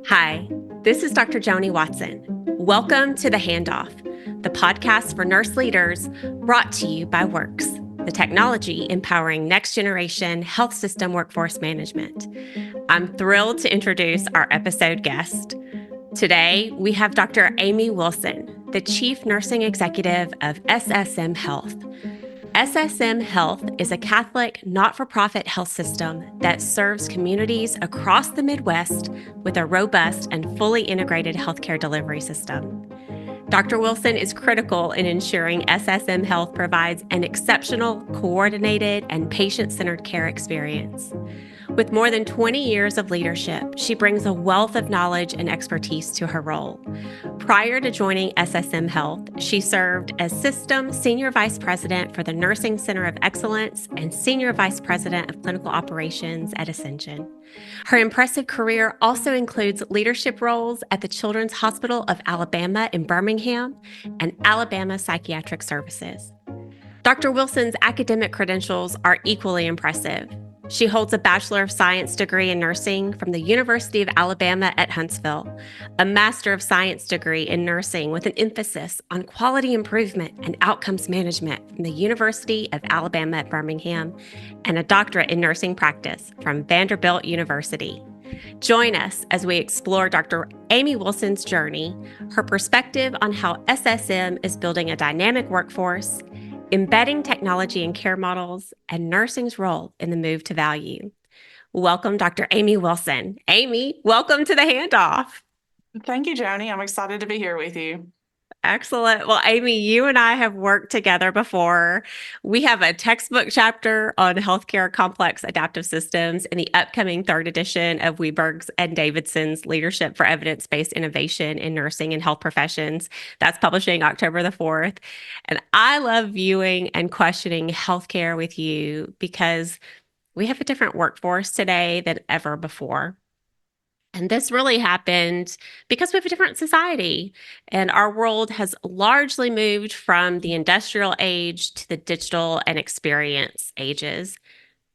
Hi, this is Dr. Joni Watson. Welcome to the Handoff, the podcast for nurse leaders brought to you by Works, the technology empowering next generation health system workforce management. I'm thrilled to introduce our episode guest. Today, we have Dr. Amy Wilson, the Chief Nursing Executive of SSM Health. SSM Health is a Catholic not-for-profit health system that serves communities across the Midwest with a robust and fully integrated healthcare delivery system. Dr. Wilson is critical in ensuring SSM Health provides an exceptional, coordinated, and patient-centered care experience. With more than 20 years of leadership, she brings a wealth of knowledge and expertise to her role. Prior to joining SSM Health, she served as System Senior Vice President for the Nursing Center of Excellence and Senior Vice President of Clinical Operations at Ascension. Her impressive career also includes leadership roles at the Children's Hospital of Alabama in Birmingham and Alabama Psychiatric Services. Dr. Wilson's academic credentials are equally impressive. She holds a Bachelor of Science degree in nursing from the University of Alabama at Huntsville, a Master of Science degree in nursing with an emphasis on quality improvement and outcomes management from the University of Alabama at Birmingham, and a doctorate in nursing practice from Vanderbilt University. Join us as we explore Dr. Amy Wilson's journey, her perspective on how SSM is building a dynamic workforce, embedding technology in care models, and nursing's role in the move to value. Welcome, Dr. Amy Wilson. Amy, welcome to the Handoff. Thank you, Joni. I'm excited to be here with you. Excellent. Well, Amy, you and I have worked together before. We have a textbook chapter on healthcare complex adaptive systems in the upcoming third edition of Weberg's and Davidson's Leadership for Evidence-Based Innovation in Nursing and Health Professions. That's publishing October the 4th. And I love viewing and questioning healthcare with you because we have a different workforce today than ever before. And this really happened because we have a different society, and our world has largely moved from the industrial age to the digital and experience ages.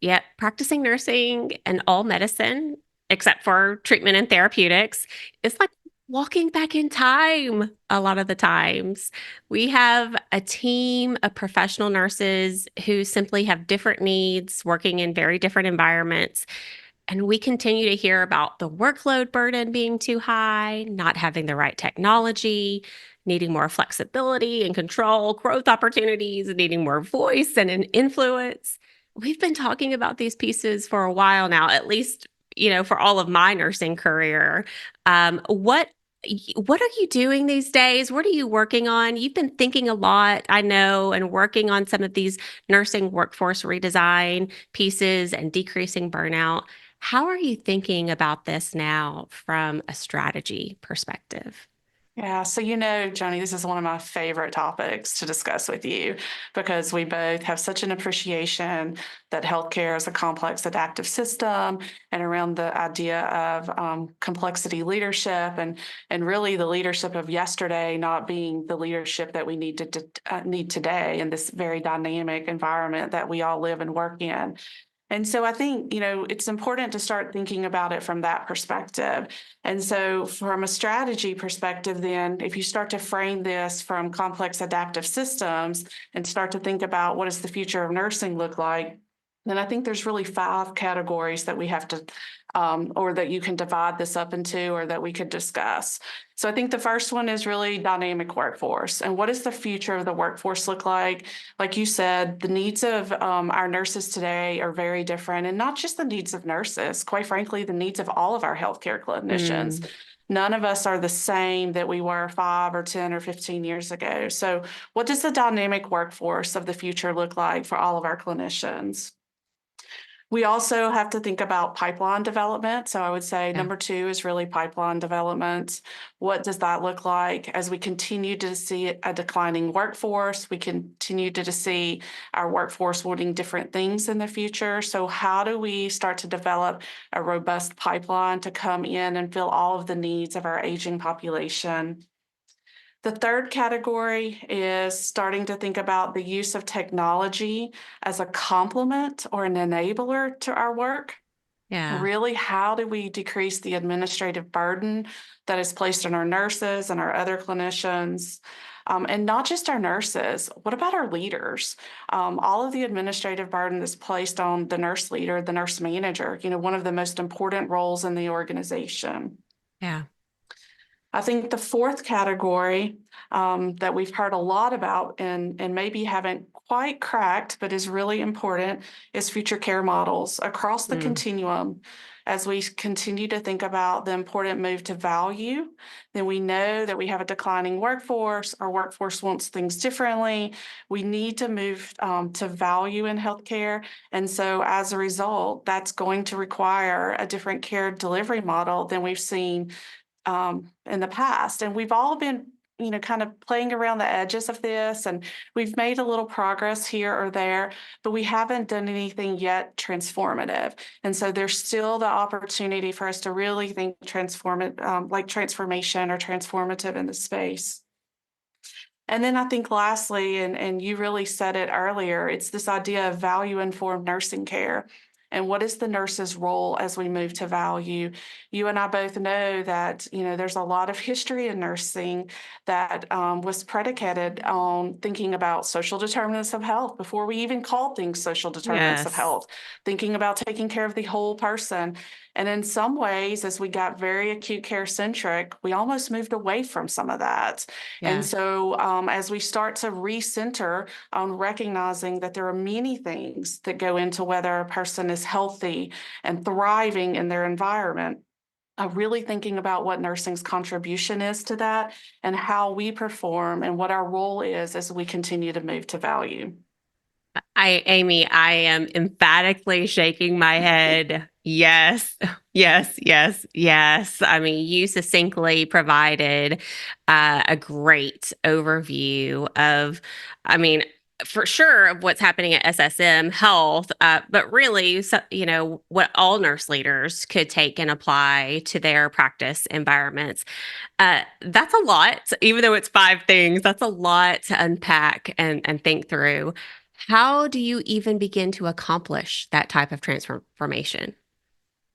Yet practicing nursing and all medicine, except for treatment and therapeutics, is like walking back in time a lot of the times. We have a team of professional nurses who simply have different needs, working in very different environments. And we continue to hear about the workload burden being too high, not having the right technology, needing more flexibility and control, growth opportunities, needing more voice and an influence. We've been talking about these pieces for a while now, at least, for all of my nursing career. What are you doing these days? What are you working on? You've been thinking a lot, I know, and working on some of these nursing workforce redesign pieces and decreasing burnout. How are you thinking about this now from a strategy perspective? Yeah, so Joni, this is one of my favorite topics to discuss with you because we both have such an appreciation that healthcare is a complex adaptive system and around the idea of complexity leadership and really the leadership of yesterday not being the leadership that we need today in this very dynamic environment that we all live and work in. And so I think, it's important to start thinking about it from that perspective. And so from a strategy perspective, then, if you start to frame this from complex adaptive systems and start to think about what does the future of nursing look like, then I think there's really 5 categories that we have to, or that you can divide this up into, or that we could discuss. So I think the first one is really dynamic workforce. And what does the future of the workforce look like? Like you said, the needs of our nurses today are very different, and not just the needs of nurses, quite frankly, the needs of all of our healthcare clinicians. None of us are the same that we were 5 or 10 or 15 years ago. So what does the dynamic workforce of the future look like for all of our clinicians? We also have to think about pipeline development. So I would say number 2 is really pipeline development. What does that look like as we continue to see a declining workforce? We continue to see our workforce wanting different things in the future. So how do we start to develop a robust pipeline to come in and fill all of the needs of our aging population? The third category is starting to think about the use of technology as a complement or an enabler to our work. Yeah. Really, how do we decrease the administrative burden that is placed on our nurses and our other clinicians? And not just our nurses, what about our leaders? All of the administrative burden is placed on the nurse leader, the nurse manager, one of the most important roles in the organization. Yeah. I think the fourth category that we've heard a lot about and maybe haven't quite cracked, but is really important, is future care models across the Mm. continuum. As we continue to think about the important move to value, then we know that we have a declining workforce. Our workforce wants things differently. We need to move to value in healthcare. And so as a result, that's going to require a different care delivery model than we've seen in the past. And we've all been, kind of playing around the edges of this, and we've made a little progress here or there, but we haven't done anything yet transformative. And so there's still the opportunity for us to really think like transformation or transformative in the space. And then I think lastly, and you really said it earlier, it's this idea of value informed nursing care. And what is the nurse's role as we move to value? You and I both know that, there's a lot of history in nursing that was predicated on thinking about social determinants of health before we even called things social determinants of Yes. health, thinking about taking care of the whole person. And in some ways, as we got very acute care centric, we almost moved away from some of that. And Yeah. so, as we start to recenter on recognizing that there are many things that go into whether a person is healthy and thriving in their environment, really thinking about what nursing's contribution is to that and how we perform and what our role is as we continue to move to value. Amy, I am emphatically shaking my head. Yes, yes, yes, yes. I mean, you succinctly provided a great overview of, I mean, for sure, of what's happening at SSM Health, but really, so, what all nurse leaders could take and apply to their practice environments. That's a lot, even though it's five things, that's a lot to unpack and think through. How do you even begin to accomplish that type of transformation?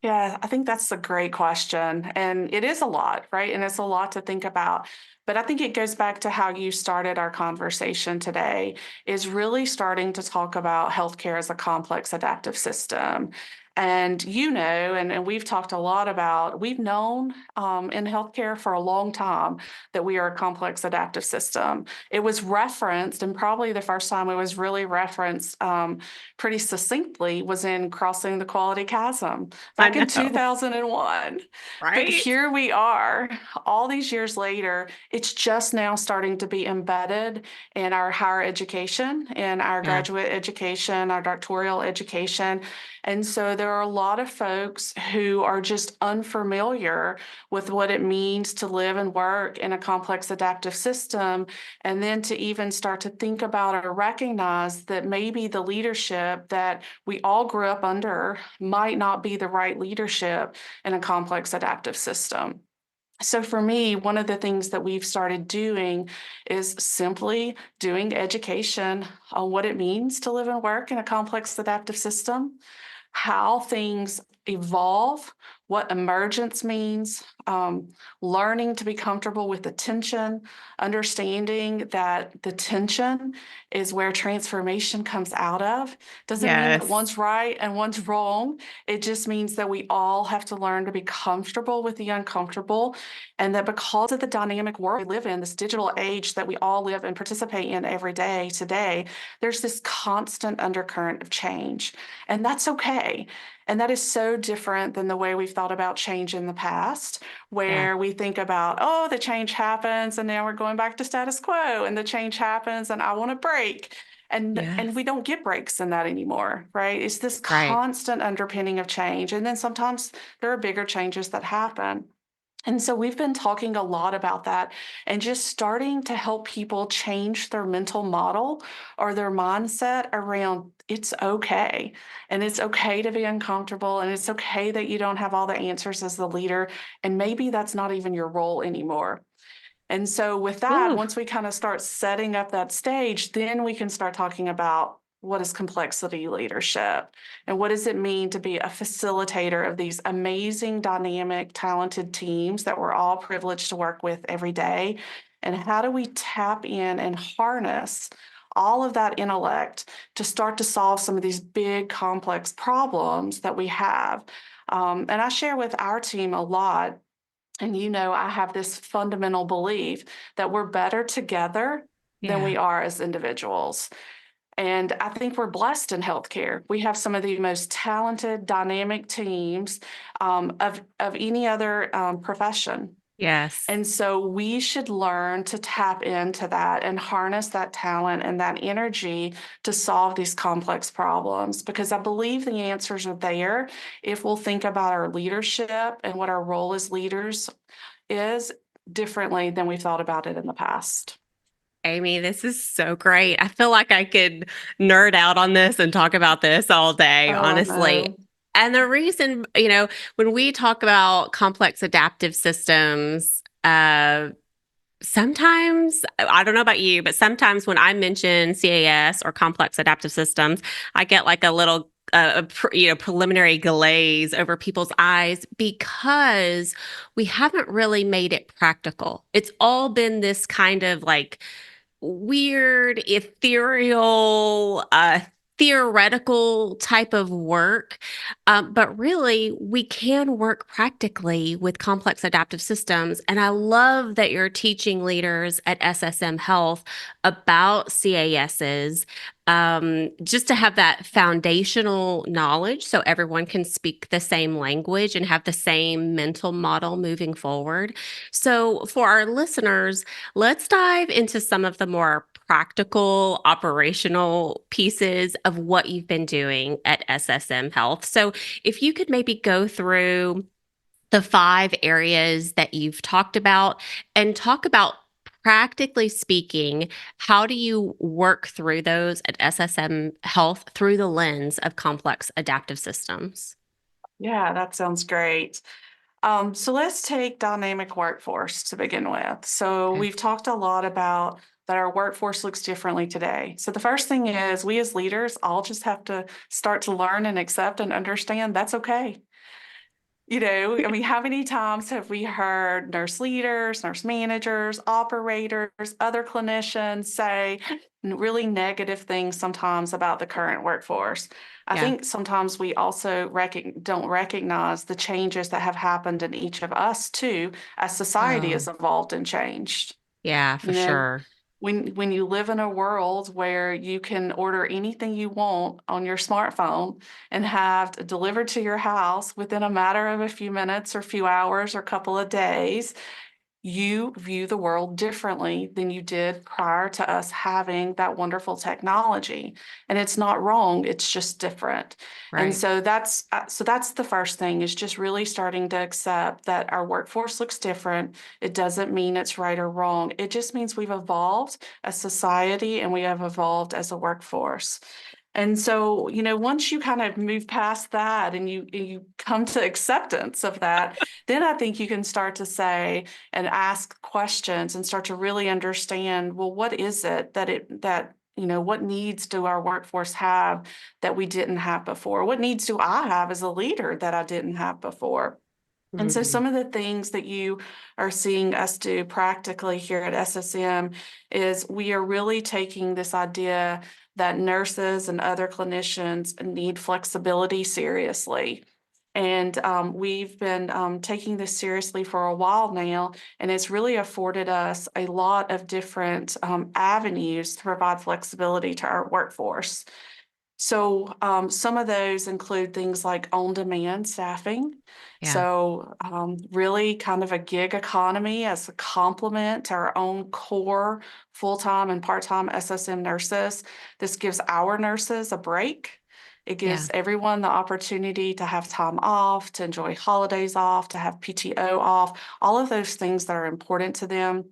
Yeah, I think that's a great question. And it is a lot, right? And it's a lot to think about. But I think it goes back to how you started our conversation today, is really starting to talk about healthcare as a complex adaptive system. And and we've talked a lot about, we've known in healthcare for a long time that we are a complex adaptive system. It was referenced, and probably the first time it was really referenced pretty succinctly was in Crossing the Quality Chasm I back in know, 2001. But right? here we are, all these years later, it's just now starting to be embedded in our higher education, in our Yeah, graduate education, our doctoral education. And so there are a lot of folks who are just unfamiliar with what it means to live and work in a complex adaptive system. And then to even start to think about or recognize that maybe the leadership that we all grew up under might not be the right leadership in a complex adaptive system. So for me, one of the things that we've started doing is simply doing education on what it means to live and work in a complex adaptive system, how things evolve, what emergence means, learning to be comfortable with the tension, understanding that the tension is where transformation comes out of. Doesn't mean that yes, one's right and one's wrong. It just means that we all have to learn to be comfortable with the uncomfortable, and that because of the dynamic world we live in, this digital age that we all live and participate in every day today, there's this constant undercurrent of change. And that's okay. And that is so different than the way we've thought about change in the past, yeah, where we think about, oh, the change happens and now we're going back to status quo, and the change happens and I want a break. And we yes, don't get breaks in that anymore, right? It's this right. constant underpinning of change. And then sometimes there are bigger changes that happen. And so we've been talking a lot about that and just starting to help people change their mental model or their mindset around it's okay. And it's okay to be uncomfortable. And it's okay that you don't have all the answers as the leader. And maybe that's not even your role anymore. And so with that, Ooh, once we kind of start setting up that stage, then we can start talking about what is complexity leadership? And what does it mean to be a facilitator of these amazing, dynamic, talented teams that we're all privileged to work with every day? And how do we tap in and harness all of that intellect to start to solve some of these big, complex problems that we have? And I share with our team a lot. And I have this fundamental belief that we're better together than Yeah. we are as individuals. And I think we're blessed in healthcare. We have some of the most talented, dynamic teams of any other profession. Yes. And so we should learn to tap into that and harness that talent and that energy to solve these complex problems, because I believe the answers are there if we'll think about our leadership and what our role as leaders is differently than we've thought about it in the past. Amy, this is so great. I feel like I could nerd out on this and talk about this all day, Oh, I honestly. know. And the reason, when we talk about complex adaptive systems, sometimes, I don't know about you, but sometimes when I mention CAS or complex adaptive systems, I get like a little preliminary glaze over people's eyes because we haven't really made it practical. It's all been this kind of like weird, ethereal, theoretical type of work. But really, we can work practically with complex adaptive systems. And I love that you're teaching leaders at SSM Health about CASs, just to have that foundational knowledge so everyone can speak the same language and have the same mental model moving forward. So, for our listeners, let's dive into some of the more practical operational pieces of what you've been doing at SSM Health. So, if you could maybe go through the 5 areas that you've talked about and talk about, practically speaking, how do you work through those at SSM Health through the lens of complex adaptive systems? Yeah, that sounds great. So let's take dynamic workforce to begin with. So Okay. we've talked a lot about that our workforce looks differently today. So the first thing is we as leaders all just have to start to learn and accept and understand that's okay. I mean, how many times have we heard nurse leaders, nurse managers, operators, other clinicians say really negative things sometimes about the current workforce? I Yeah. think sometimes we also don't recognize the changes that have happened in each of us too, as society Oh, has evolved and changed. yeah, for You know, sure. when you live in a world where you can order anything you want on your smartphone and have it delivered to your house within a matter of a few minutes or few hours or couple of days, you view the world differently than you did prior to us having that wonderful technology. And it's not wrong, it's just different. And Right. so that's the first thing, is just really starting to accept that our workforce looks different. It doesn't mean it's right or wrong. It just means we've evolved as society and we have evolved as a workforce. And so, once you kind of move past that and you come to acceptance of that, then I think you can start to say and ask questions and start to really understand, well, what is it what needs do our workforce have that we didn't have before? What needs do I have as a leader that I didn't have before? And so Mhm. some of the things that you are seeing us do practically here at SSM is we are really taking this idea that nurses and other clinicians need flexibility seriously. And we've been taking this seriously for a while now, and it's really afforded us a lot of different avenues to provide flexibility to our workforce. So some of those include things like on-demand staffing. Yeah. So really kind of a gig economy as a complement to our own core full-time and part-time SSM nurses. This gives our nurses a break. It Yeah. gives everyone the opportunity to have time off, to enjoy holidays off, to have PTO off, all of those things that are important to them.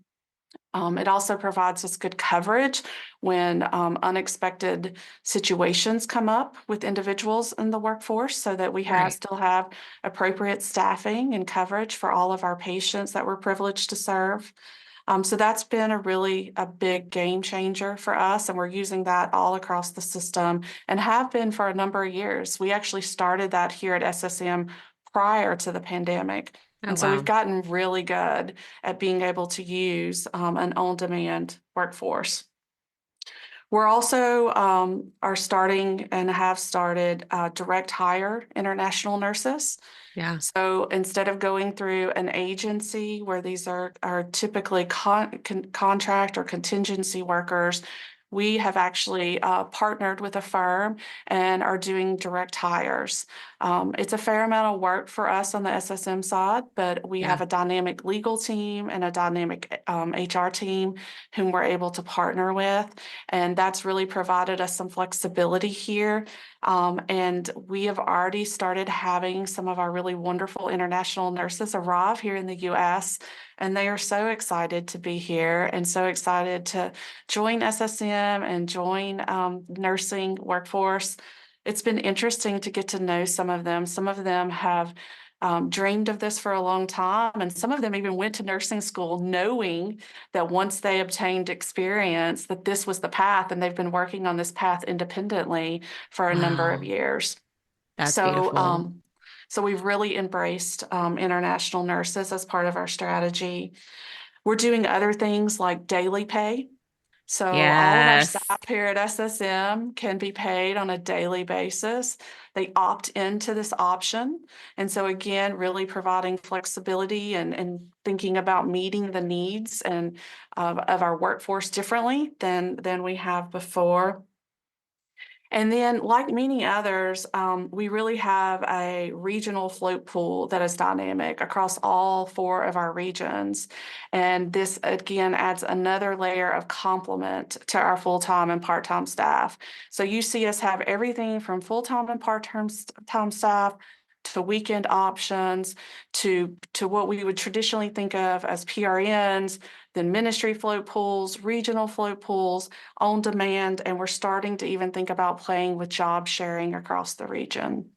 It also provides us good coverage when unexpected situations come up with individuals in the workforce, so that we Right. still have appropriate staffing and coverage for all of our patients that we're privileged to serve. So that's been a big game changer for us, and we're using that all across the system and have been for a number of years. We actually started that here at SSM prior to the pandemic. Oh, And so we've wow. gotten really good at being able to use an on-demand workforce. We're also are starting and have started direct hire international nurses. Yeah. So instead of going through an agency where these are typically contract or contingency workers, we have actually partnered with a firm and are doing direct hires. It's a fair amount of work for us on the SSM side, but we Yeah. have a dynamic legal team and a dynamic HR team whom we're able to partner with. And that's really provided us some flexibility here. And we have already started having some of our really wonderful international nurses arrive here in the US. And they are so excited to be here and so excited to join SSM and join nursing workforce. It's been interesting to get to know some of them. Some of them have dreamed of this for a long time, and some of them even went to nursing school knowing that once they obtained experience, that this was the path, and they've been working on this path independently for a number of Wow. years. That's So, beautiful. so we've really embraced international nurses as part of our strategy. We're doing other things like daily pay. So all of our staff Yes. here at SSM can be paid on a daily basis. They opt into this option. And so again, really providing flexibility and thinking about meeting the needs and of our workforce differently than we have before. And then, like many others, we really have a regional float pool that is dynamic across all four of our regions. And this, again, adds another layer of complement to our full-time and part-time staff. So you see us have everything from full-time and part-time staff to weekend options to what we would traditionally think of as PRNs, then ministry float pools, regional float pools, on demand, and we're starting to even think about playing with job sharing across the region.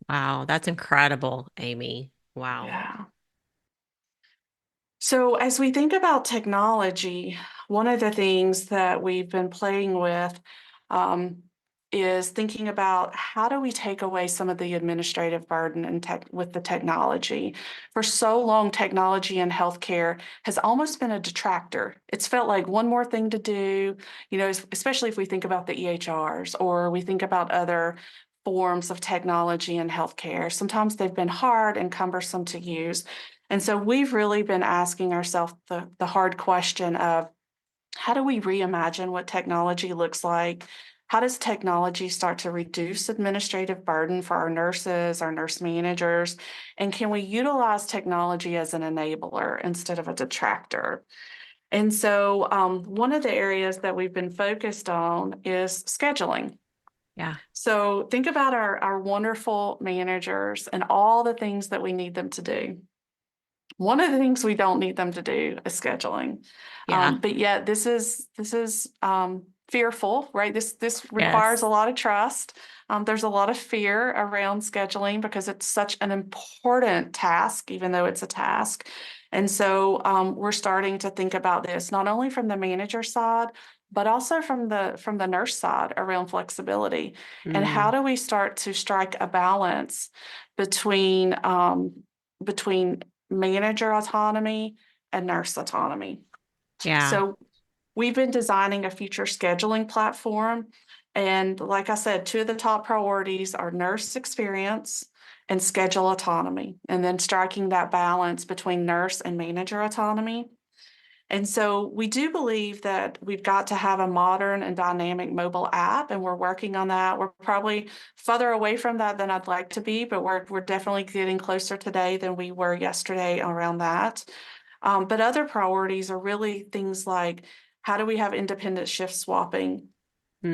Wow. That's incredible, Amy. Wow. Yeah. So as we think about technology, one of the things that we've been playing with um, is thinking about how do we take away some of the administrative burden and with the technology. For so long, technology in healthcare has almost been a detractor. It's felt like one more thing to do, especially if we think about the EHRs or we think about other forms of technology in healthcare. Sometimes they've been hard and cumbersome to use. And so we've really been asking ourselves the hard question of how do we reimagine what technology looks like? How does technology start to reduce administrative burden for our nurses, our nurse managers? And can we utilize technology as an enabler instead of a detractor? And so one of the areas that we've been focused on is scheduling. Yeah. So think about our wonderful managers and all the things that we need them to do. One of the things we don't need them to do is scheduling, Yeah. but yet this is fearful, right? This requires a Yes. lot of trust. There's a lot of fear around scheduling because it's such an important task, even though it's a task. And so we're starting to think about this not only from the manager side, but also from the nurse side around flexibility. And how Mm. do we start to strike a balance between between manager autonomy and nurse autonomy? Yeah. So we've been designing a future scheduling platform. And like I said, two of the top priorities are nurse experience and schedule autonomy, and then striking that balance between nurse and manager autonomy. And so we do believe that we've got to have a modern and dynamic mobile app, and we're working on that. We're probably further away from that than I'd like to be, but we're definitely getting closer today than we were yesterday around that. But other priorities are really things like how do we have independent shift swapping?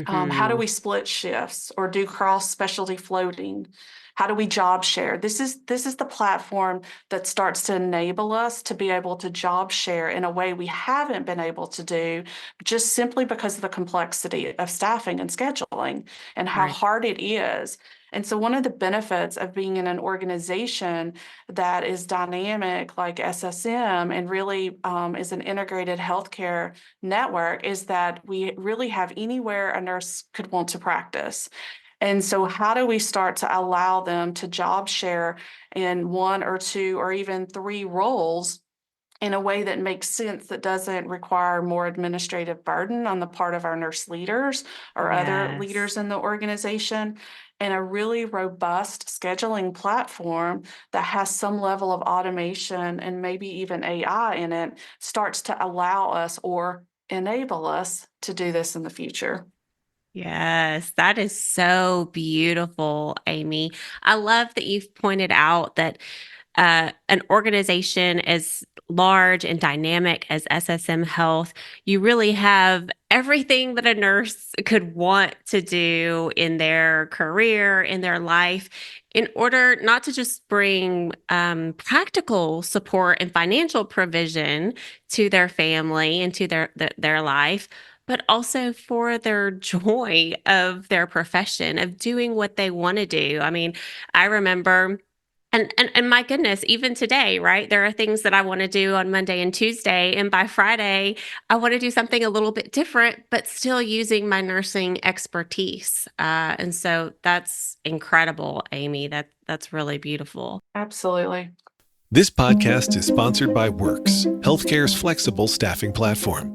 How do Hmm. we split shifts or do cross specialty floating? How do we job share? This is the platform that starts to enable us to be able to job share in a way we haven't been able to do just simply because of the complexity of staffing and scheduling and how Right. hard it is. And so one of the benefits of being in an organization that is dynamic like SSM and really is an integrated healthcare network is that we really have anywhere a nurse could want to practice. And so how do we start to allow them to job share in one or two or even three roles in a way that makes sense, that doesn't require more administrative burden on the part of our nurse leaders or other leaders Yes. in the organization, and a really robust scheduling platform that has some level of automation and maybe even AI in it starts to allow us or enable us to do this in the future. Yes, that is so beautiful, Amy. I love that you've pointed out that an organization as large and dynamic as SSM Health, you really have everything that a nurse could want to do in their career, in their life, in order not to just bring practical support and financial provision to their family and to their life, but also for their joy of their profession, of doing what they want to do. I mean, I remember and my goodness, even today, right? There are things that I want to do on Monday and Tuesday, and by Friday, I want to do something a little bit different, but still using my nursing expertise. And so that's incredible, Amy. That's really beautiful. Absolutely. This podcast is sponsored by Works, healthcare's flexible staffing platform.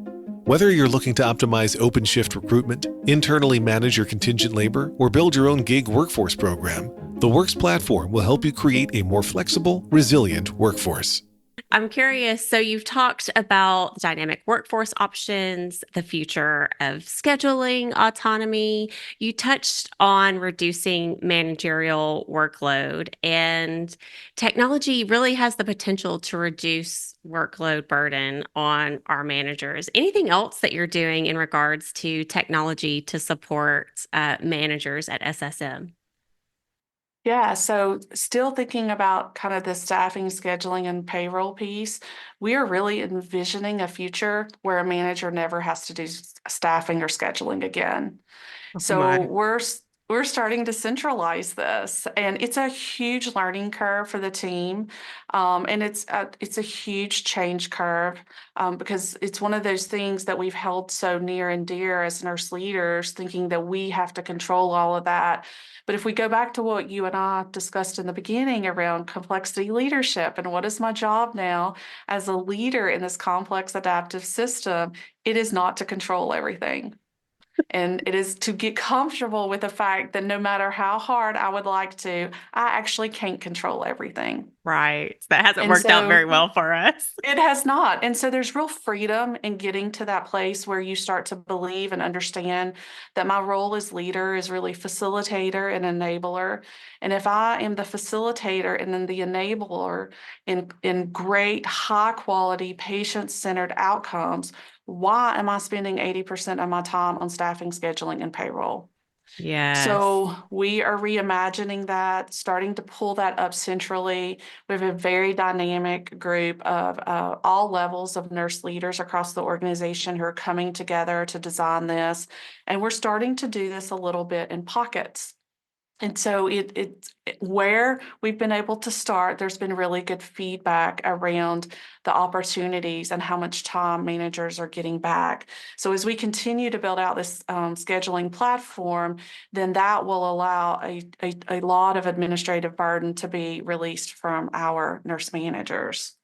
Whether you're looking to optimize open shift recruitment, internally manage your contingent labor, or build your own gig workforce program, the Works platform will help you create a more flexible, resilient workforce. I'm curious. So, you've talked about dynamic workforce options, the future of scheduling autonomy. You touched on reducing managerial workload, and technology really has the potential to reduce workload burden on our managers. Anything else that you're doing in regards to technology to support managers at SSM? Yeah, so still thinking about kind of the staffing, scheduling, and payroll piece, we are really envisioning a future where a manager never has to do staffing or scheduling again. Oh So my. we're starting to centralize this, and it's a huge learning curve for the team, and it's a huge change curve because it's one of those things that we've held so near and dear as nurse leaders, thinking that we have to control all of that. But if we go back to what you and I discussed in the beginning around complexity leadership and what is my job now as a leader in this complex adaptive system, it is not to control everything. And it is to get comfortable with the fact that no matter how hard I would like to, I actually can't control everything. Right. That hasn't And worked out so very well for us. it has not. And so there's real freedom in getting to that place where you start to believe and understand that my role as leader is really facilitator and enabler. And if I am the facilitator and then the enabler in great, high quality, patient centered outcomes, why am I spending 80% of my time on staffing, scheduling, and payroll? Yes. So we are reimagining that, starting to pull that up centrally. We have a very dynamic group of all levels of nurse leaders across the organization who are coming together to design this. And we're starting to do this a little bit in pockets. And so where we've been able to start, there's been really good feedback around the opportunities and how much time managers are getting back. So as we continue to build out this scheduling platform, then that will allow a lot of administrative burden to be released from our nurse managers.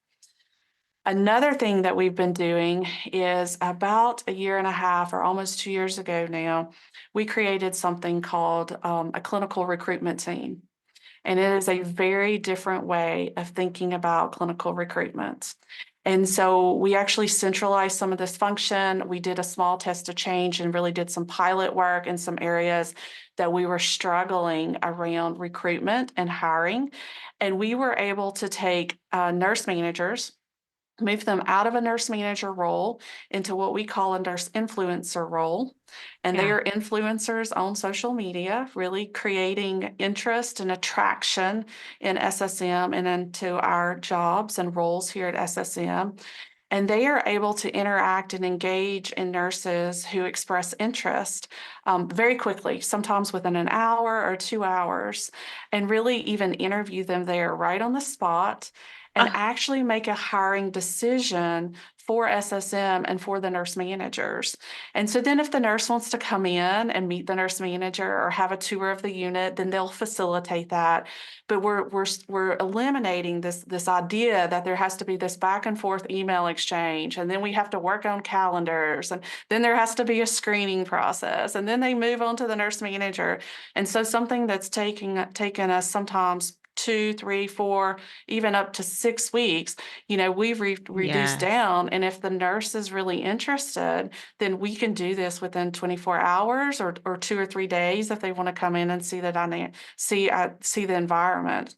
Another thing that we've been doing is about a year and a half or almost 2 years ago now, we created something called a clinical recruitment team. And it is a very different way of thinking about clinical recruitment. And so we actually centralized some of this function. We did a small test of change and really did some pilot work in some areas that we were struggling around recruitment and hiring. And we were able to take nurse managers move them out of a nurse manager role into what we call a nurse influencer role. And they Yeah. are influencers on social media, really creating interest and attraction in SSM and into our jobs and roles here at SSM. And they are able to interact and engage in nurses who express interest very quickly, sometimes within an hour or 2 hours, and really even interview them there right on the spot and Oh, actually make a hiring decision for SSM and for the nurse managers. And so then if the nurse wants to come in and meet the nurse manager or have a tour of the unit, then they'll facilitate that. But we're eliminating this idea that there has to be this back and forth email exchange, and then we have to work on calendars, and then there has to be a screening process, and then they move on to the nurse manager. And so something that's taken us sometimes 2, 3, 4, even up to 6 weeks, we've reduced yes. down. And if the nurse is really interested, then we can do this within 24 hours or 2 or 3 days if they want to come in and see see the environment.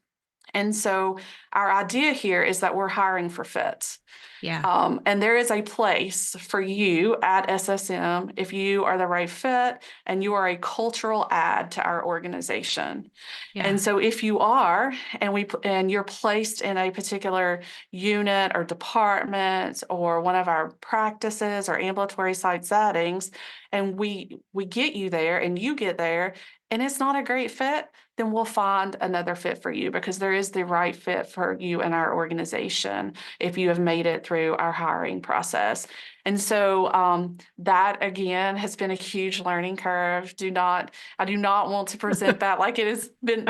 And so our idea here is that we're hiring for fits. Yeah. And there is a place for you at SSM if you are the right fit and you are a cultural add to our organization. And Yeah. so if you are, and you're placed in a particular unit or department or one of our practices or ambulatory site settings, and we get you there and you get there and it's not a great fit, then we'll find another fit for you because there is the right fit for you in our organization if you have made it through our hiring process. And so that again has been a huge learning curve. I do not want to present that like it has been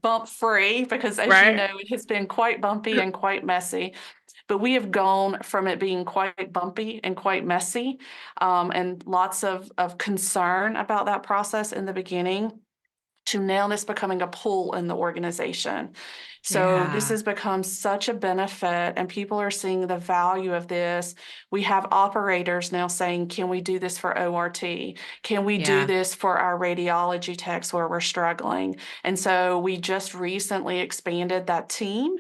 bump free because as you Right. know, it has been quite bumpy and quite messy. But we have gone from it being quite bumpy and quite messy and lots of concern about that process in the beginning to now this becoming a pull in the organization. So this Yeah. has become such a benefit and people are seeing the value of this. We have operators now saying, can we do this for ORT? Can we do Yeah. this for our radiology techs where we're struggling? And so we just recently expanded that team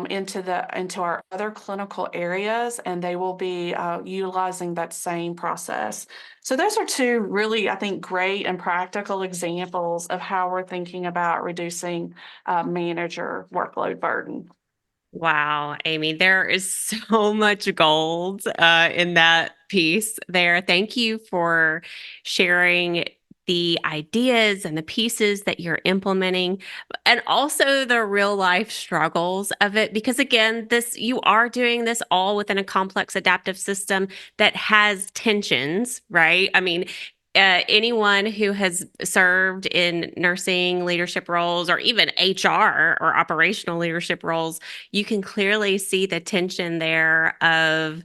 into our other clinical areas, and they will be utilizing that same process. So those are two really, I think, great and practical examples of how we're thinking about reducing manager workload burden. Wow, Amy, there is so much gold in that piece there. Thank you for sharing the ideas and the pieces that you're implementing and also the real life struggles of it because again you are doing this all within a complex adaptive system that has tensions, right? I mean, anyone who has served in nursing leadership roles or even HR or operational leadership roles, you can clearly see the tension there of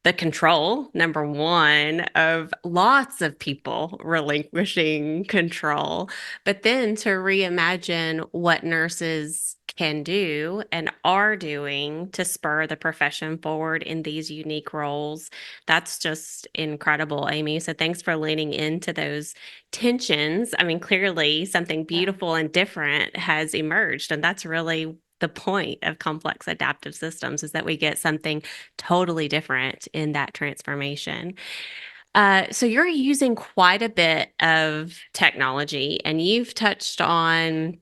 the control, number one, of lots of people relinquishing control, but then to reimagine what nurses can do and are doing to spur the profession forward in these unique roles. That's just incredible, Amy. So thanks for leaning into those tensions. I mean, clearly something Yeah. beautiful and different has emerged, and that's really the point of complex adaptive systems is that we get something totally different in that transformation. So you're using quite a bit of technology, and you've touched on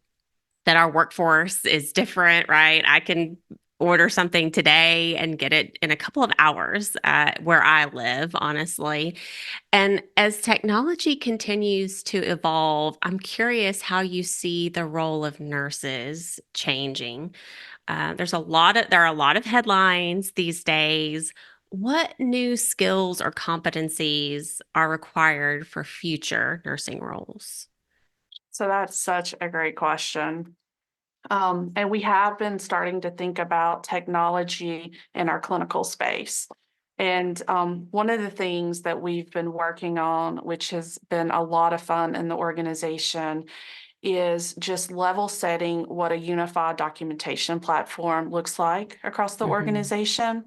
that our workforce is different, right? I can order something today and get it in a couple of hours where I live, honestly. And as technology continues to evolve, I'm curious how you see the role of nurses changing. There are a lot of headlines these days. What new skills or competencies are required for future nursing roles? So that's such a great question. And we have been starting to think about technology in our clinical space. And one of the things that we've been working on, which has been a lot of fun in the organization, is just level setting what a unified documentation platform looks like across the Hmm. organization.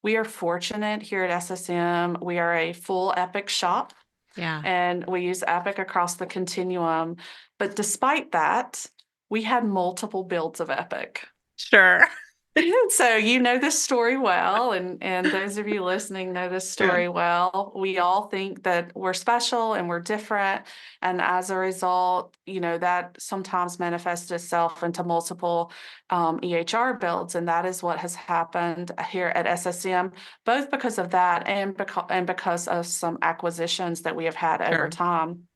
We are fortunate here at SSM. We are a full Epic shop Yeah, and we use Epic across the continuum. But despite that, we had multiple builds of Epic. sure. So you know this story well, and those of you listening know this Yeah. story well. We all think that we're special and we're different, and as a result, that sometimes manifests itself into multiple EHR builds, and that is what has happened here at SSM, both because of that and because of some acquisitions that we have had over Sure. time.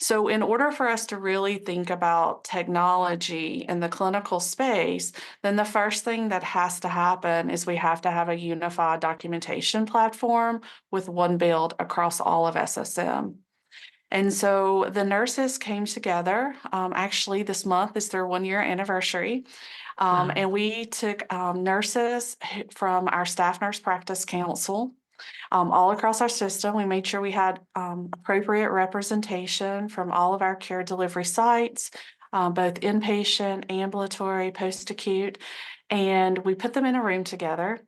So, in order for us to really think about technology in the clinical space, then the first thing that has to happen is we have to have a unified documentation platform with one build across all of SSM. And so the nurses came together. Actually, this month is their 1 year anniversary. Wow. And we took nurses from our staff nurse practice council all across our system. We made sure we had appropriate representation from all of our care delivery sites, both inpatient, ambulatory, post-acute, and we put them in a room together.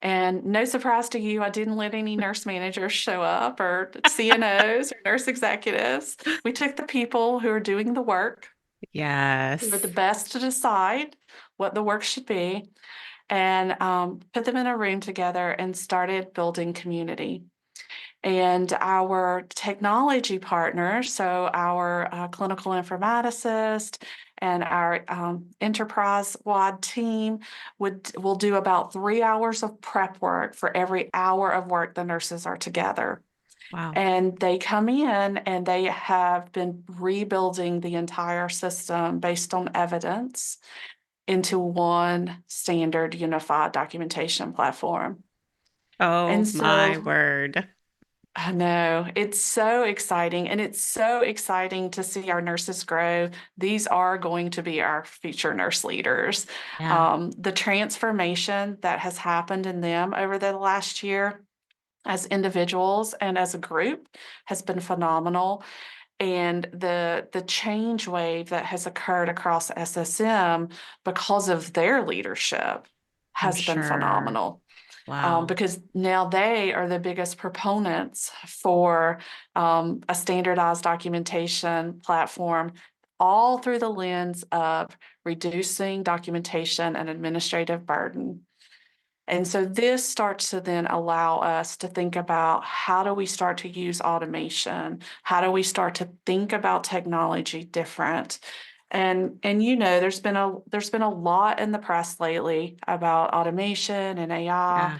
And no surprise to you, I didn't let any nurse managers show up or CNOs or nurse executives. We took the people who are doing the work, who are Yes. the best to decide what the work should be, and put them in a room together and started building community. And our technology partners, so our clinical informaticist and our enterprise-wide team will do about 3 hours of prep work for every hour of work the nurses are together. Wow. And they come in and they have been rebuilding the entire system based on evidence into one standard unified documentation platform. Oh And my so word. I know it's so exciting, and it's so exciting to see our nurses grow. These are going to be our future nurse leaders. Yeah. The transformation that has happened in them over the last year as individuals and as a group has been phenomenal. And the change wave that has occurred across SSM because of their leadership I'm has been sure. phenomenal. Wow. Because now they are the biggest proponents for a standardized documentation platform, all through the lens of reducing documentation and administrative burden. And so this starts to then allow us to think about, how do we start to use automation? How do we start to think about technology different? And there's been a lot in the press lately about automation and AI.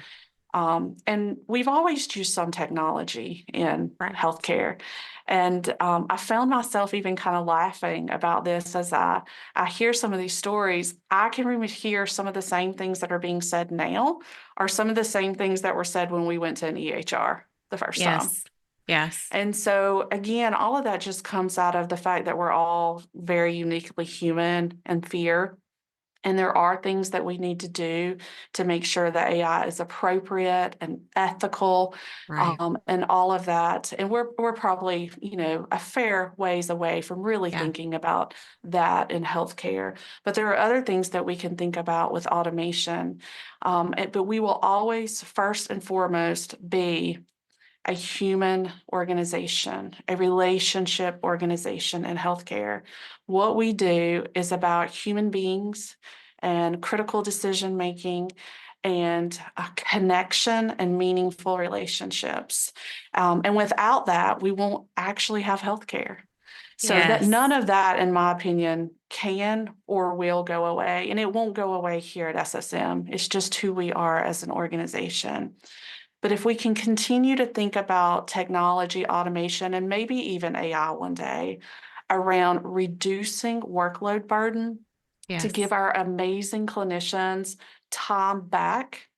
Yeah. And we've always used some technology in Right. healthcare. And I found myself even kind of laughing about this as I hear some of these stories. I can hear some of the same things that are being said now, or some of the same things that were said when we went to an EHR the first time. Yes. Yes. And so, again, all of that just comes out of the fact that we're all very uniquely human and fear. And there are things that we need to do to make sure that AI is appropriate and ethical, Right. and all of that. And we're probably, a fair ways away from really Yeah. thinking about that in healthcare. But there are other things that we can think about with automation. But we will always, first and foremost, be a human organization, a relationship organization in healthcare. What we do is about human beings and critical decision making and a connection and meaningful relationships. And without that, we won't actually have healthcare. So that none Yes. of that, in my opinion, can or will go away. And it won't go away here at SSM. It's just who we are as an organization. But if we can continue to think about technology, automation, and maybe even AI one day around reducing workload burden to give Yes. our amazing clinicians time back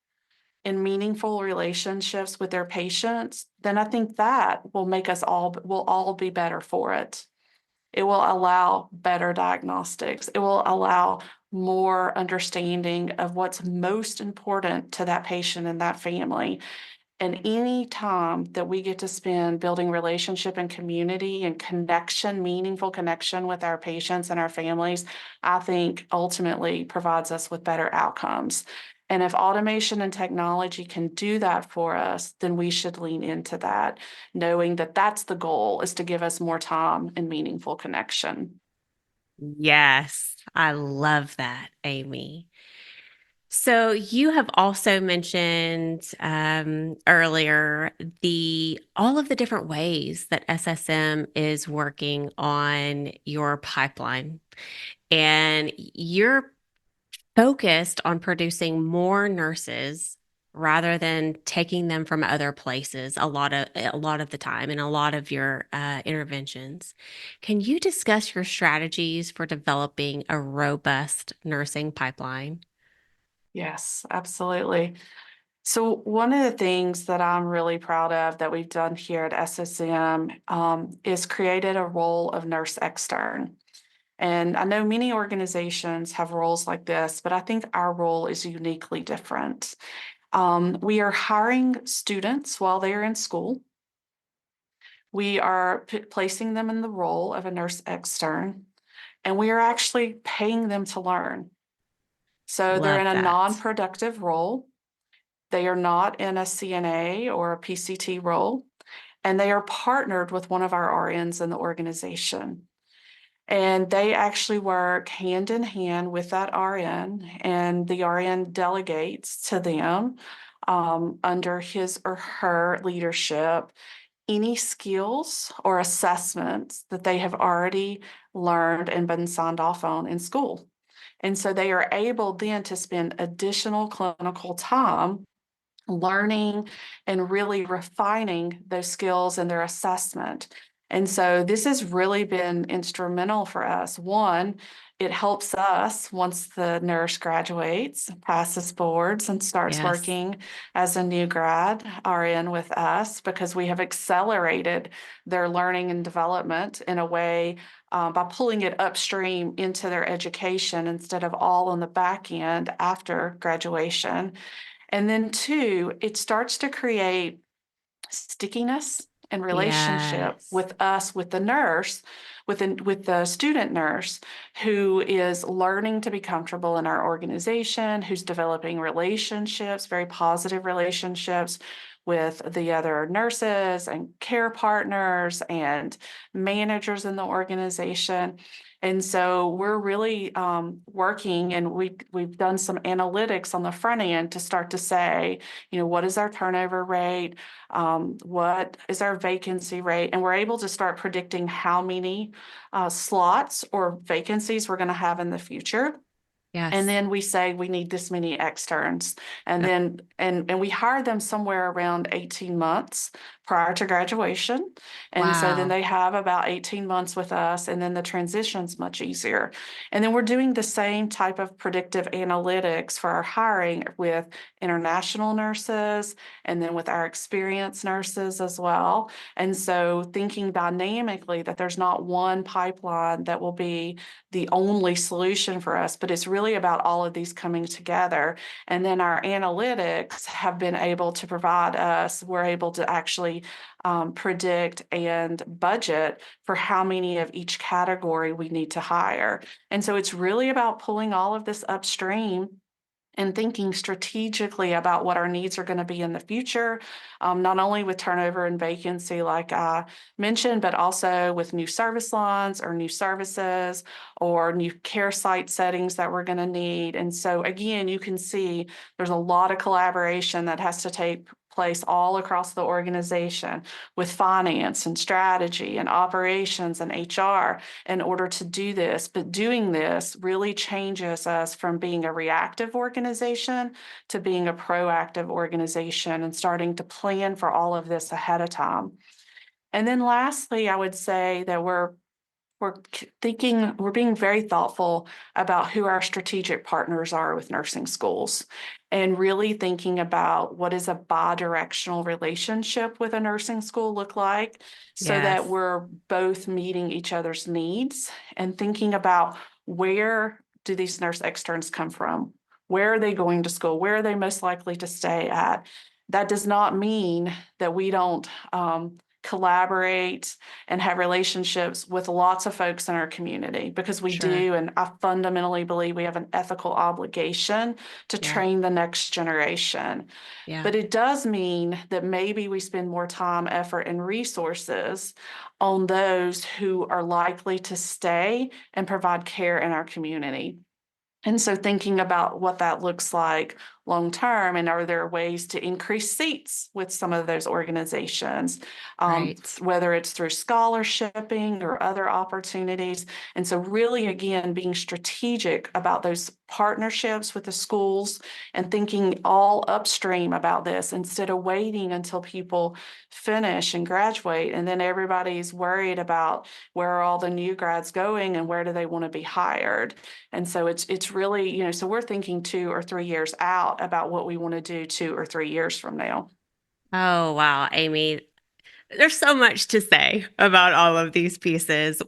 in meaningful relationships with their patients, then I think that will all be better for it. It will allow better diagnostics. It will allow more understanding of what's most important to that patient and that family. And any time that we get to spend building relationship and community and connection, meaningful connection with our patients and our families, I think ultimately provides us with better outcomes. And if automation and technology can do that for us, then we should lean into that, knowing that that's the goal, is to give us more time and meaningful connection. Yes. I love that, Amy. So you have also mentioned earlier the all of the different ways that SSM is working on your pipeline, and you're focused on producing more nurses rather than taking them from other places a lot of the time in a lot of your interventions. Can you discuss your strategies for developing a robust nursing pipeline? Yes, absolutely. So one of the things that I'm really proud of that we've done here at SSM is created a role of nurse extern. And I know many organizations have roles like this, but I think our role is uniquely different. We are hiring students while they are in school. We are placing them in the role of a nurse extern, and we are actually paying them to learn. So they're Love in a that. non-productive role. They are not in a CNA or a PCT role, and they are partnered with one of our RNs in the organization. And they actually work hand in hand with that RN, and the RN delegates to them under his or her leadership any skills or assessments that they have already learned and been signed off on in school. And so they are able then to spend additional clinical time learning and really refining those skills in their assessment. And so this has really been instrumental for us. One, it helps us once the nurse graduates, passes boards, and starts Yes. working as a new grad RN with us because we have accelerated their learning and development in a way by pulling it upstream into their education instead of all on the back end after graduation. And then two, it starts to create stickiness and relationship Yes. with us, with the nurse, with the student nurse who is learning to be comfortable in our organization, who's developing relationships, very positive relationships with the other nurses and care partners and managers in the organization. And so we're really working, and we've done some analytics on the front end to start to say, what is our turnover rate? What is our vacancy rate? And we're able to start predicting how many slots or vacancies we're going to have in the future. And Yes. then we say we need this many externs. And Yep. then and we hire them somewhere around 18 months prior to graduation. And so then Wow. they have about 18 months with us, and then the transition's much easier. And then we're doing the same type of predictive analytics for our hiring with international nurses and then with our experienced nurses as well. And so thinking dynamically that there's not one pipeline that will be the only solution for us, but it's really about all of these coming together. And then our analytics have been able to provide us, we're able to actually predict and budget for how many of each category we need to hire. And so it's really about pulling all of this upstream and thinking strategically about what our needs are going to be in the future, not only with turnover and vacancy, like I mentioned, but also with new service lines or new services or new care site settings that we're going to need. And so, again, you can see there's a lot of collaboration that has to take place all across the organization with finance and strategy and operations and HR in order to do this. But doing this really changes us from being a reactive organization to being a proactive organization and starting to plan for all of this ahead of time. And then lastly, I would say that we're being very thoughtful about who our strategic partners are with nursing schools and really thinking about what does a bi-directional relationship with a nursing school look like so that Yes. we're both meeting each other's needs and thinking about where do these nurse externs come from? Where are they going to school? Where are they most likely to stay at? That does not mean that we don't collaborate and have relationships with lots of folks in our community because we Sure. do. And I fundamentally believe we have an ethical obligation to Yeah. train the next generation. Yeah. But it does mean that maybe we spend more time, effort, and resources on those who are likely to stay and provide care in our community. And so thinking about what that looks like long term, and are there ways to increase seats with some of those organizations, Right. whether it's through scholarshiping or other opportunities. And so really, again, being strategic about those partnerships with the schools and thinking all upstream about this instead of waiting until people finish and graduate. And then everybody's worried about where are all the new grads going and where do they want to be hired. And so it's really, so we're thinking 2 or 3 years out about what we want to do 2 or 3 years from now. Oh, wow, Amy. There's so much to say about all of these pieces.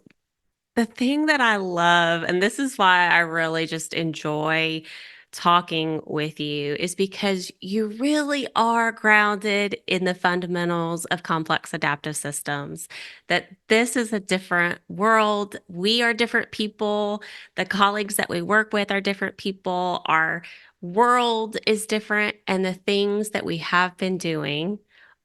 The thing that I love, and this is why I really just enjoy talking with you, is because you really are grounded in the fundamentals of complex adaptive systems. That this is a different world. We are different people. The colleagues that we work with are different people. Our world is different. And the things that we have been doing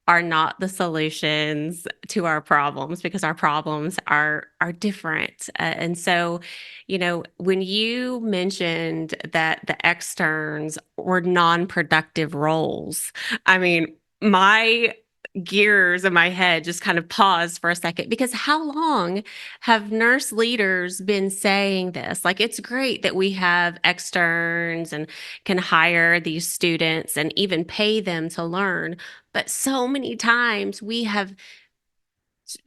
are not the solutions to our problems because our problems are different. And so, when you mentioned that the externs were non-productive roles, I mean, my gears in my head just kind of paused for a second because how long have nurse leaders been saying this? Like, it's great that we have externs and can hire these students and even pay them to learn. But so many times we have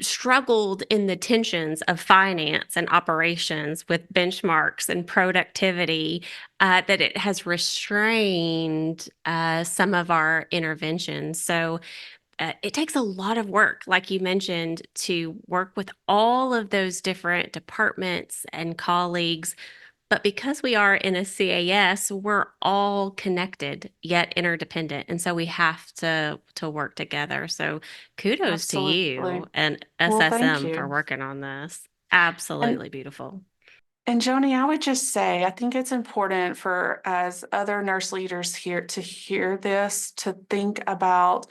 struggled in the tensions of finance and operations with benchmarks and productivity that it has restrained some of our interventions. So it takes a lot of work, like you mentioned, to work with all of those different departments and colleagues. But because we are in a CAS, we're all connected yet interdependent. And so we have to work together. So kudos to Absolutely. you and Well, thank SSM for you. working on this. And Absolutely beautiful. and Joni, I would just say I think it's important for as other nurse leaders here to hear this, to think about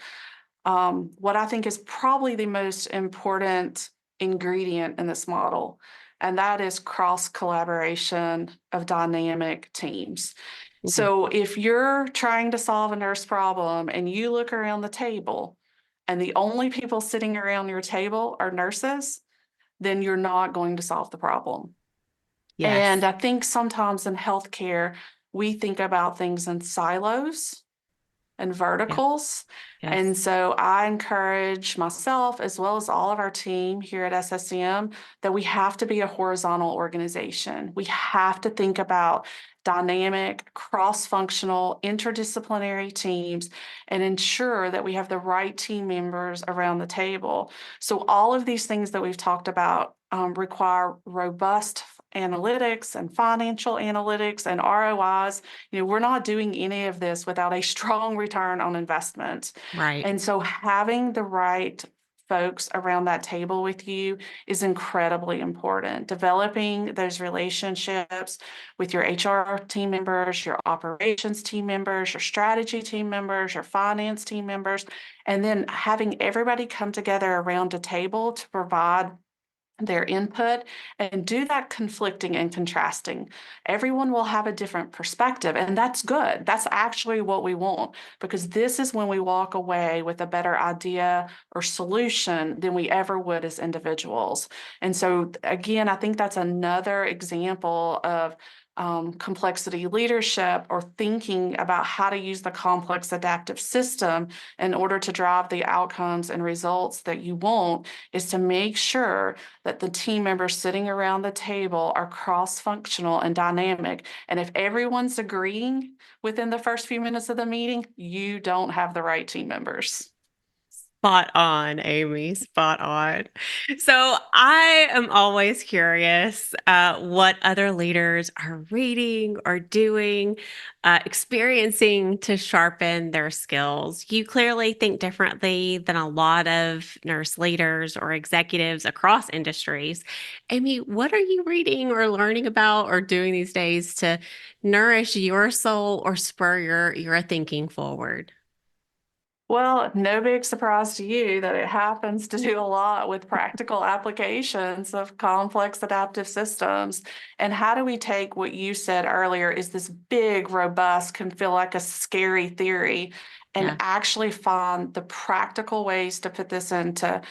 what I think is probably the most important ingredient in this model, and that is cross collaboration of dynamic teams. Mhm. So if you're trying to solve a nurse problem and you look around the table and the only people sitting around your table are nurses, then you're not going to solve the problem. And Yes. I think sometimes in healthcare, we think about things in silos and Yep. verticals. Yes. And so I encourage myself as well as all of our team here at SSM that we have to be a horizontal organization. We have to think about dynamic, cross-functional, interdisciplinary teams and ensure that we have the right team members around the table. So all of these things that we've talked about require robust analytics and financial analytics and ROIs. We're not doing any of this without a strong return on investment. Right. And so having the right folks around that table with you is incredibly important. Developing those relationships with your HR team members, your operations team members, your strategy team members, your finance team members, and then having everybody come together around a table to provide their input and do that conflicting and contrasting. Everyone will have a different perspective, and that's good. That's actually what we want because this is when we walk away with a better idea or solution than we ever would as individuals. And so, again, I think that's another example of complexity leadership or thinking about how to use the complex adaptive system in order to drive the outcomes and results that you want is to make sure that the team members sitting around the table are cross-functional and dynamic. And if everyone's agreeing within the first few minutes of the meeting, you don't have the right team members. Spot on, Amy. Spot on. So I am always curious what other leaders are reading or doing, experiencing to sharpen their skills. You clearly think differently than a lot of nurse leaders or executives across industries. Amy, what are you reading or learning about or doing these days to nourish your soul or spur your thinking forward? Well, no big surprise to you that it happens to do a lot with practical applications of complex adaptive systems. And how do we take what you said earlier is this big, robust, can feel like a scary theory, and Yeah. actually find the practical ways to put this into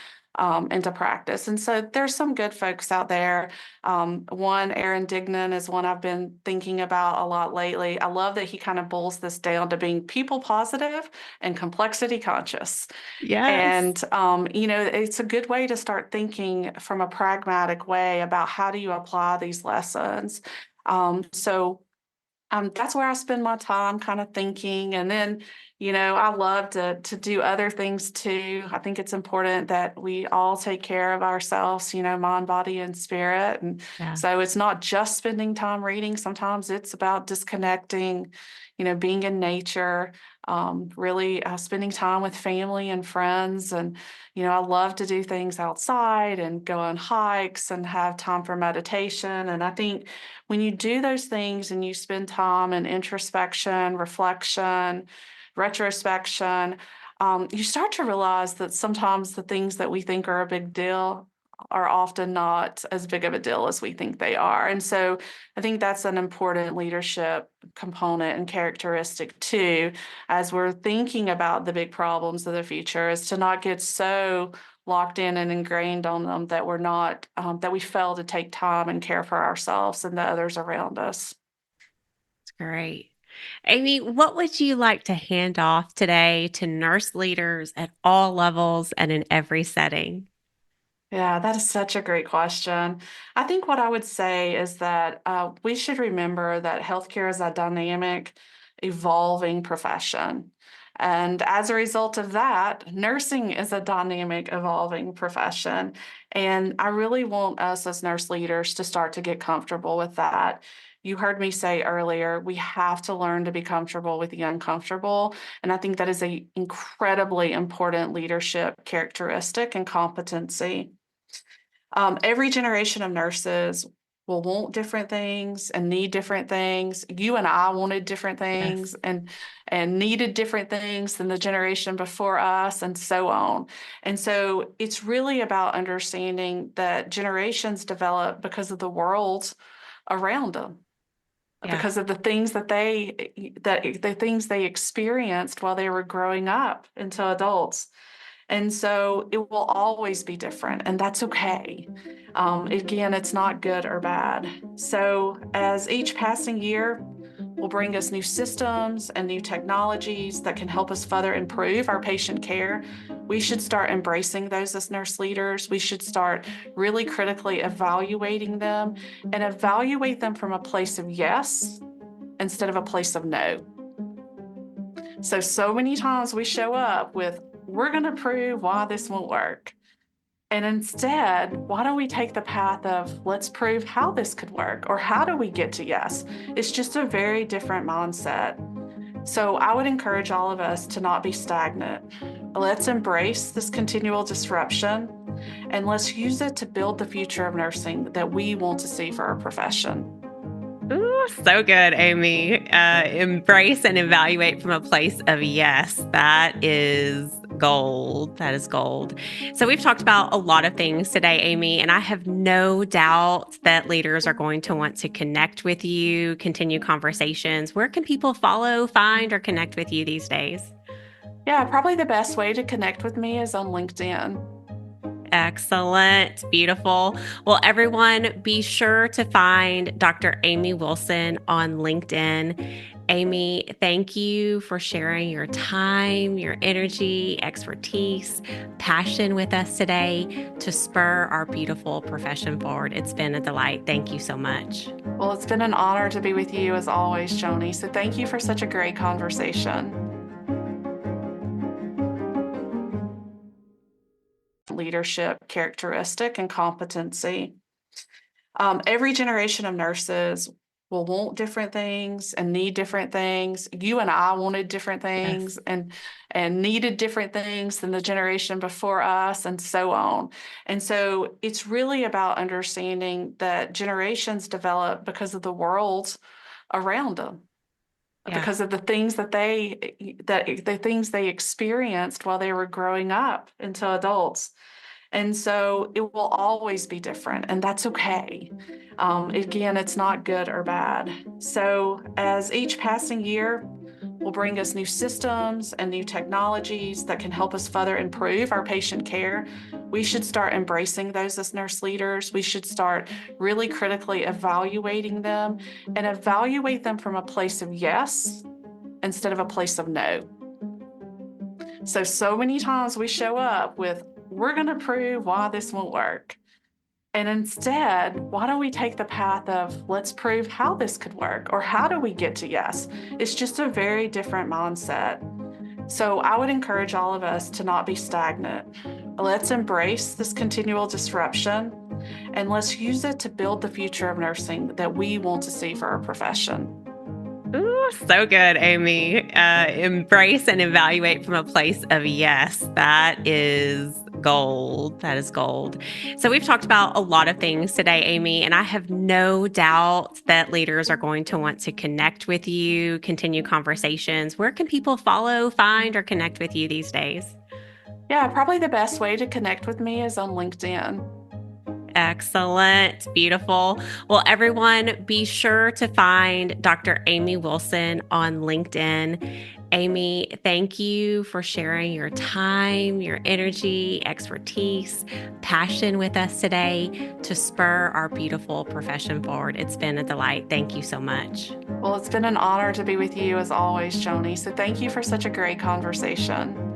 practice. And so there's some good folks out there. One, Aaron Dignan, is one I've been thinking about a lot lately. I love that he kind of boils this down to being people positive and complexity conscious. Yes. And, it's a good way to start thinking from a pragmatic way about how do you apply these lessons. That's where I spend my time kind of thinking. And then, I love to do other things too. I think it's important that we all take care of ourselves, mind, body, and spirit. And Yeah. so it's not just spending time reading. Sometimes it's about disconnecting, being in nature, really spending time with family and friends. And, I love to do things outside and go on hikes and have time for meditation. And I think when you do those things and you spend time in introspection, reflection, retrospection, you start to realize that sometimes the things that we think are a big deal are often not as big of a deal as we think they are. And so I think that's an important leadership component and characteristic too, as we're thinking about the big problems of the future, is to not get so locked in and ingrained on them that we're not, that we fail to take time and care for ourselves and the others around us. That's great. Amy, what would you like to hand off today to nurse leaders at all levels and in every setting? Yeah, that is such a great question. I think what I would say is that we should remember that healthcare is a dynamic, evolving profession. And as a result of that, nursing is a dynamic, evolving profession. And I really want us as nurse leaders to start to get comfortable with that. You heard me say earlier, we have to learn to be comfortable with the uncomfortable. And I think that is an incredibly important leadership characteristic and competency. Every generation of nurses will want different things and need different things. You and I wanted different Yes. things and needed different things than the generation before us, and so on. And so it's really about understanding that generations develop because of the world around them, Yeah. because of the things that the things they experienced while they were growing up into adults. And so it will always be different, and that's okay. Again, it's not good or bad. So, as each passing year will bring us new systems and new technologies that can help us further improve our patient care, we should start embracing those as nurse leaders. We should start really critically evaluating them and evaluate them from a place of yes instead of a place of no. So many times we show up with, we're going to prove why this won't work. And instead, why don't we take the path of, let's prove how this could work, or how do we get to yes? It's just a very different mindset. So I would encourage all of us to not be stagnant. Let's embrace this continual disruption, and let's use it to build the future of nursing that we want to see for our profession. Ooh, so good, Amy. Embrace and evaluate from a place of yes. That is gold. That is gold. So, we've talked about a lot of things today, Amy, and I have no doubt that leaders are going to want to connect with you, continue conversations. Where can people follow, find, or connect with you these days? Yeah, probably the best way to connect with me is on LinkedIn. Excellent. Beautiful. Well, everyone, be sure to find Dr. Amy Wilson on LinkedIn. Amy, thank you for sharing your time, your energy, expertise, passion with us today to spur our beautiful profession forward. It's been a delight. Thank you so much. Well, it's been an honor to be with you as always, Joni. So thank you for such a great conversation. Leadership characteristic and competency. Every generation of nurses will want different things and need different things. You and I wanted different Yes. things and needed different things than the generation before us, and so on. And so it's really about understanding that generations develop because of the world around them, because of the things that the things they experienced while they were growing up into adults. And so it will always be different, and that's okay. Again, it's not good or bad. So as each passing year will bring us new systems and new technologies that can help us further improve our patient care, we should start embracing those as nurse leaders. We should start really critically evaluating them and evaluate them from a place of yes instead of a place of no. So many times we show up with, we're going to prove why this won't work. And instead, why don't we take the path of, let's prove how this could work, or how do we get to yes? It's just a very different mindset. So I would encourage all of us to not be stagnant. Let's embrace this continual disruption, and let's use it to build the future of nursing that we want to see for our profession. Ooh, so good, Amy. Embrace and evaluate from a place of yes. That is gold. That is gold. So we've talked about a lot of things today, Amy, and I have no doubt that leaders are going to want to connect with you, continue conversations. Where can people follow, find, or connect with you these days? Yeah, probably the best way to connect with me is on LinkedIn. Excellent. Beautiful. Well, everyone, be sure to find Dr. Amy Wilson on LinkedIn. Amy, thank you for sharing your time, your energy, expertise, passion with us today to spur our beautiful profession forward. It's been a delight. Thank you so much. Well, it's been an honor to be with you as always, Joni. So thank you for such a great conversation.